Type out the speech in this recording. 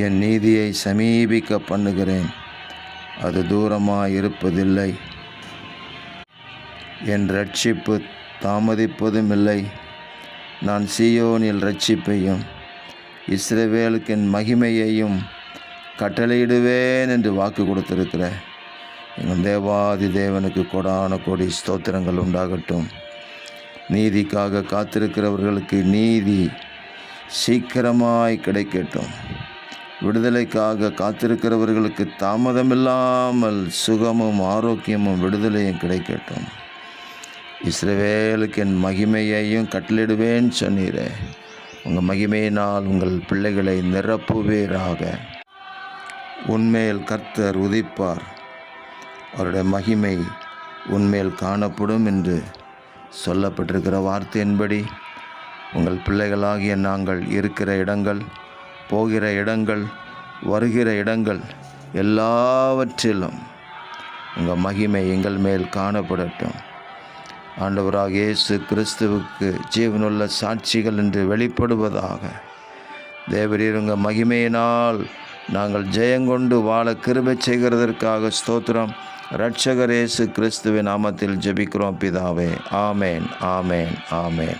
என் நீதியை சமீபிக்க பண்ணுகிறேன், அது தூரமாய் இருப்பதில்லை. என் இரட்சிப்பு தாமதிப்பதும் இல்லை. நான் சீயோனில் இரட்சிப்பையும் இஸ்ரவேலுக்கு என் மகிமையையும் கட்டளையிடுவேன் என்று வாக்கு கொடுத்திருக்கிற எங்கள் தேவாதி தேவனுக்கு கொடான கோடி ஸ்தோத்திரங்கள் உண்டாகட்டும். நீதிக்காக காத்திருக்கிறவர்களுக்கு நீதி சீக்கிரமாய் கிடைக்கட்டும். விடுதலைக்காக காத்திருக்கிறவர்களுக்கு தாமதமில்லாமல் சுகமும் ஆரோக்கியமும் விடுதலையும் கிடைக்கட்டும். இஸ்ரவேலுக்கு என் மகிமையையும் கட்டளிடுவேன் சொன்னீரே, உங்கள் மகிமையினால் உங்கள் பிள்ளைகளை நிரப்புவீராக. உன்மேல் கர்த்தர் உதிப்பார், அவருடைய மகிமை உன்மேல் காணப்படும் என்று சொல்லப்பட்டிருக்கிற வார்த்தையின்படி உங்கள் பிள்ளைகளாகிய நாங்கள் இருக்கிற இடங்கள், போகிற இடங்கள், வருகிற இடங்கள் எல்லாவற்றிலும் உங்கள் மகிமை எங்கள் மேல் காணப்படட்டும். ஆண்டவராக இயேசு கிறிஸ்துவுக்கு ஜீவனுள்ள சாட்சிகள் என்று வெளிப்படுவதாக. தேவரீர் உங்கள் மகிமையினால் நாங்கள் ஜெயங்கொண்டு வாழ கிருபை செய்கிறதற்காக ஸ்தோத்திரம். இரட்சகர் இயேசு கிறிஸ்துவின் நாமத்தில் ஜெபிக்கிறோம் பிதாவே. ஆமேன், ஆமேன், ஆமேன்.